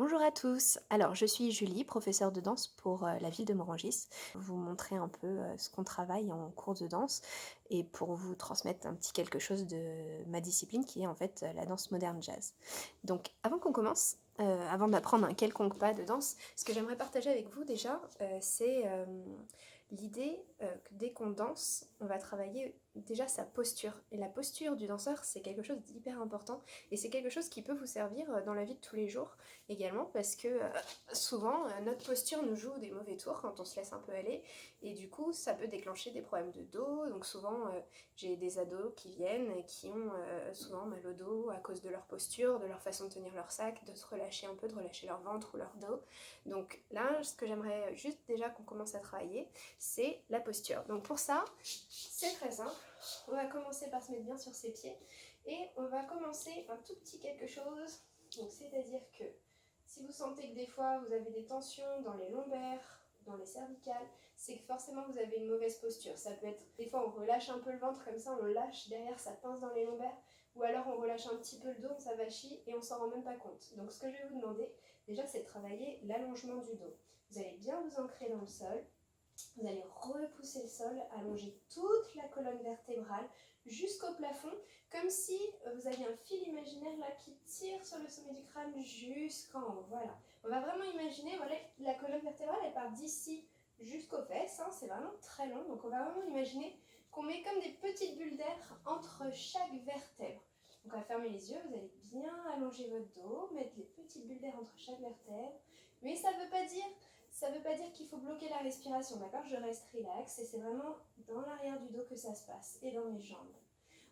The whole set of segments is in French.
Bonjour à tous, alors je suis Julie, professeure de danse pour la ville de Morangis. Vous montrer un peu ce qu'on travaille en cours de danse et pour vous transmettre un petit quelque chose de ma discipline qui est en fait la danse moderne jazz. Donc avant qu'on commence, avant d'apprendre un quelconque pas de danse, ce que j'aimerais partager avec vous déjà, c'est l'idée que dès qu'on danse, on va travailler déjà sa posture. Et la posture du danseur, c'est quelque chose d'hyper important et c'est quelque chose qui peut vous servir dans la vie de tous les jours également parce que souvent notre posture nous joue des mauvais tours quand on se laisse un peu aller et du coup ça peut déclencher des problèmes de dos. Donc souvent j'ai des ados qui viennent et qui ont souvent mal au dos à cause de leur posture, de leur façon de tenir leur sac, de se relâcher un peu, de relâcher leur ventre ou leur dos. Donc là ce que j'aimerais juste déjà qu'on commence à travailler, c'est la posture. Donc pour ça c'est très simple, on va commencer par se mettre bien sur ses pieds et on va commencer un tout petit quelque chose. Donc c'est-à-dire que si vous sentez que des fois vous avez des tensions dans les lombaires, dans les cervicales, c'est que forcément vous avez une mauvaise posture. Ça peut être, des fois on relâche un peu le ventre comme ça, on lâche derrière, ça pince dans les lombaires, ou alors on relâche un petit peu le dos, on s'avachit et on s'en rend même pas compte. Donc ce que je vais vous demander, déjà c'est de travailler l'allongement du dos. Vous allez bien vous ancrer dans le sol, vous allez repousser le sol, allonger toute la colonne vertébrale jusqu'au plafond, comme si vous aviez un fil imaginaire là qui tire sur le sommet du crâne jusqu'en haut. Voilà. On va vraiment imaginer, voilà, la colonne vertébrale, elle part d'ici jusqu'aux fesses, hein, c'est vraiment très long. Donc on va vraiment imaginer qu'on met comme des petites bulles d'air entre chaque vertèbre. Donc on va fermer les yeux, vous allez bien allonger votre dos, mettre les petites bulles d'air entre chaque vertèbre. Mais ça ne veut pas dire qu'il faut bloquer la respiration, d'accord? Je reste relax et c'est vraiment dans l'arrière du dos que ça se passe et dans mes jambes.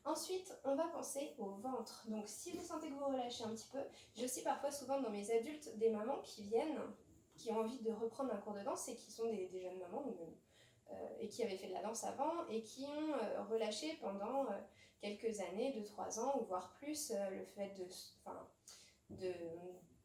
Ensuite, on va penser au ventre. Donc si vous sentez que vous relâchez un petit peu, j'ai aussi parfois souvent dans mes adultes des mamans qui viennent, qui ont envie de reprendre un cours de danse et qui sont des jeunes mamans et qui avaient fait de la danse avant et qui ont relâché pendant quelques années, 2-3 ans ou voire plus, le fait de,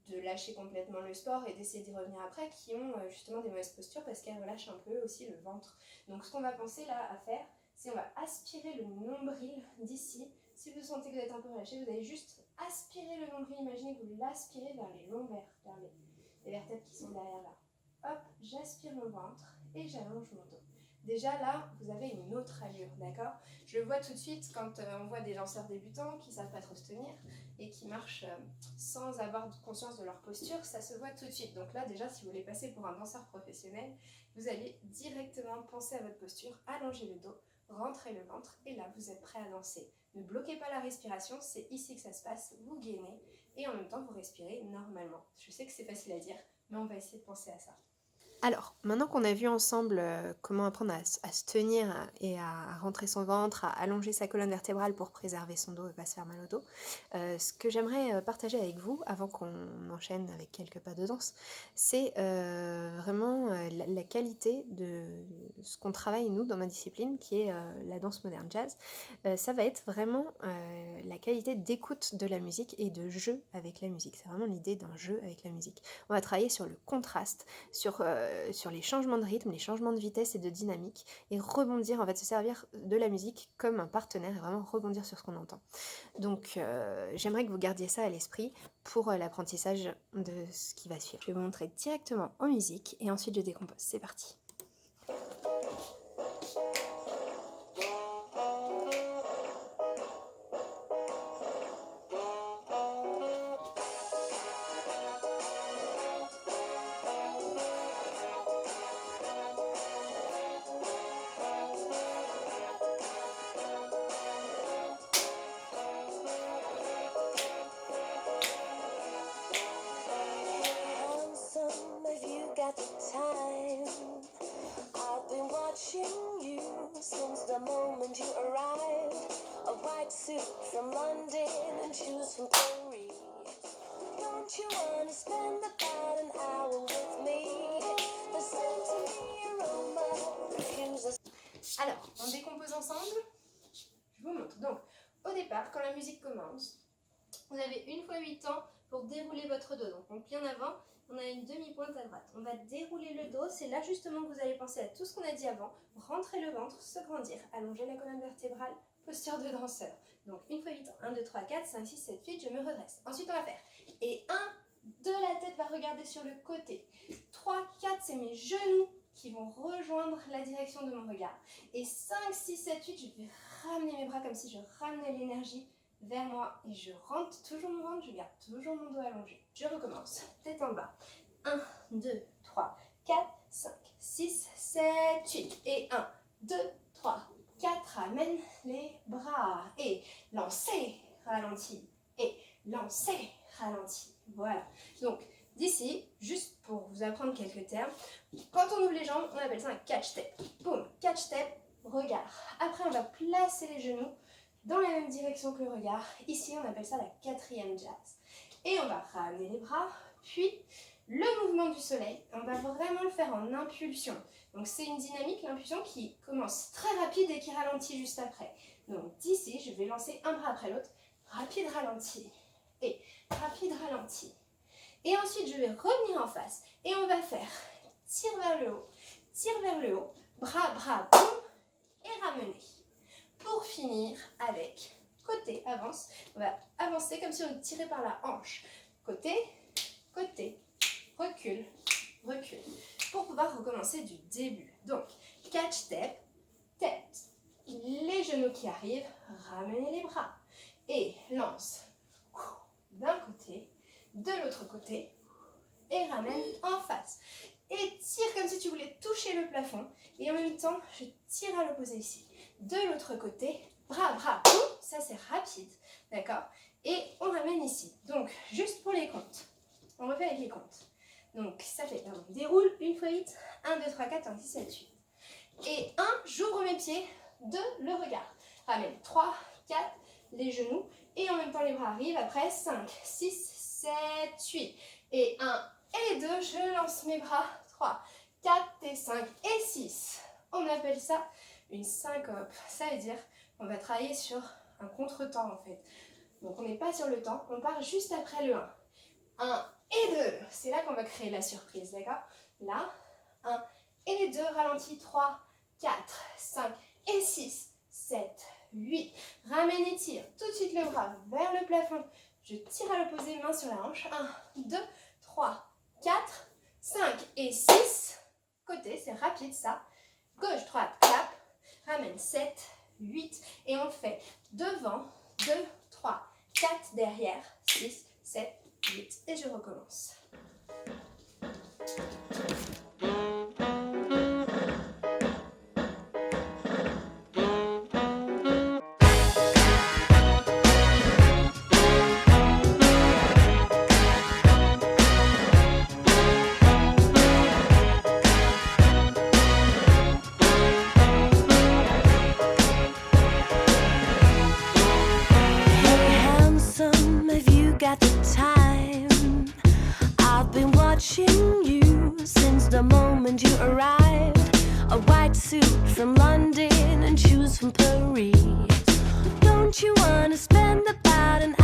de lâcher complètement le sport et d'essayer d'y revenir après, qui ont justement des mauvaises postures parce qu'elles relâchent un peu aussi le ventre. Donc ce qu'on va penser là à faire, c'est on va aspirer le nombril d'ici. Si vous sentez que vous êtes un peu relâché, vous allez juste aspirer le nombril. Imaginez que vous l'aspirez vers les lombaires, vers les vertèbres qui sont derrière là. Hop, j'aspire mon ventre et j'allonge mon dos. Déjà là, vous avez une autre allure, d'accord? Je le vois tout de suite quand on voit des danseurs débutants qui ne savent pas trop se tenir et qui marchent sans avoir conscience de leur posture, ça se voit tout de suite. Donc là, déjà, si vous voulez passer pour un danseur professionnel, vous allez directement penser à votre posture, allonger le dos, rentrer le ventre, et là, vous êtes prêt à danser. Ne bloquez pas la respiration, c'est ici que ça se passe, vous gainez, et en même temps, vous respirez normalement. Je sais que c'est facile à dire, mais on va essayer de penser à ça. Alors, maintenant qu'on a vu ensemble comment apprendre à se tenir et à rentrer son ventre, à allonger sa colonne vertébrale pour préserver son dos et pas se faire mal au dos, ce que j'aimerais partager avec vous, avant qu'on enchaîne avec quelques pas de danse, c'est vraiment la qualité de ce qu'on travaille, nous, dans ma discipline, qui est la danse moderne jazz. Ça va être vraiment la qualité d'écoute de la musique et de jeu avec la musique. C'est vraiment l'idée d'un jeu avec la musique. On va travailler sur le contraste, sur les changements de rythme, les changements de vitesse et de dynamique, et rebondir, en fait, se servir de la musique comme un partenaire et vraiment rebondir sur ce qu'on entend. Donc j'aimerais que vous gardiez ça à l'esprit pour l'apprentissage de ce qui va suivre. Je vais vous montrer directement en musique et ensuite je décompose. C'est parti. Got the time. I've been watching you since the moment you arrived. A white suit from London and shoes from Paris. Don't you wanna spend about an hour with me? Listen to me, aroma, refuse. Alors, on décompose ensemble. Je vous montre. Donc, au départ, quand la musique commence, vous avez 1 fois 8 temps pour dérouler votre dos. Donc on plie en avant, on a une demi-pointe à droite. On va dérouler le dos, c'est là justement que vous allez penser à tout ce qu'on a dit avant. Rentrer le ventre, se grandir, allonger la colonne vertébrale, posture de danseur. Donc 1 fois 8 temps, 1, 2, 3, 4, 5, 6, 7, 8, je me redresse. Ensuite on va faire. Et 1, de la tête va regarder sur le côté. 3, 4, c'est mes genoux qui vont rejoindre la direction de mon regard. Et 5, 6, 7, 8, je vais ramener mes bras comme si je ramenais l'énergie vers moi. Et je rentre toujours mon ventre, je garde toujours mon dos allongé. Je recommence, tête en bas. 1, 2, 3, 4, 5, 6, 7, 8. Et 1, 2, 3, 4, ramène les bras. Et lancez, ralenti. Et lancez, ralenti. Voilà. Donc, d'ici, juste pour vous apprendre quelques termes, quand on ouvre les jambes, on appelle ça un catch step. Boum, catch step, regard. Après, on va placer les genoux dans la même direction que le regard. Ici, on appelle ça la 4e jazz. Et on va ramener les bras, puis le mouvement du soleil, on va vraiment le faire en impulsion. Donc c'est une dynamique, l'impulsion, qui commence très rapide et qui ralentit juste après. Donc d'ici, je vais lancer un bras après l'autre, rapide, ralenti, et rapide, ralenti. Et ensuite, je vais revenir en face, et on va faire tire vers le haut, bras, boum, et ramener. Pour finir avec côté, avance, on va avancer comme si on tirait par la hanche. Côté, recule, pour pouvoir recommencer du début. Donc, catch step, tête, les genoux qui arrivent, ramenez les bras et lance d'un côté, de l'autre côté et ramène en face. Et tire comme si tu voulais toucher le plafond et en même temps, je tire à l'opposé ici. De l'autre côté, bras, boum, ça c'est rapide, d'accord? Et on ramène ici. Donc, juste pour les comptes, on refait avec les comptes. Donc, ça fait, déroule, une fois 8, 1, 2, 3, 4, 5, 6, 7, 8. Et 1, j'ouvre mes pieds, 2, le regard. Ramène 3, 4, les genoux, et en même temps les bras arrivent. Après, 5, 6, 7, 8. Et 1 et 2, je lance mes bras, 3, 4 et 5 et 6. On appelle ça une syncope. Ça veut dire qu'on va travailler sur un contre-temps en fait. Donc on n'est pas sur le temps, on part juste après le 1. 1 et 2, c'est là qu'on va créer la surprise, d'accord? Là, 1 et 2, ralenti, 3, 4, 5 et 6, 7, 8. Ramène et tire tout de suite le bras vers le plafond. Je tire à l'opposé, main sur la hanche. 1, 2, 3, 4, 5 et 6. Côté, c'est rapide ça. Gauche, droite, clap. Ramène 7, 8. Et on fait devant, 2, 3, 4 derrière, 6, 7, 8. Et je recommence. You since the moment you arrived, a white suit from London and shoes from Paris. Don't you want to spend about an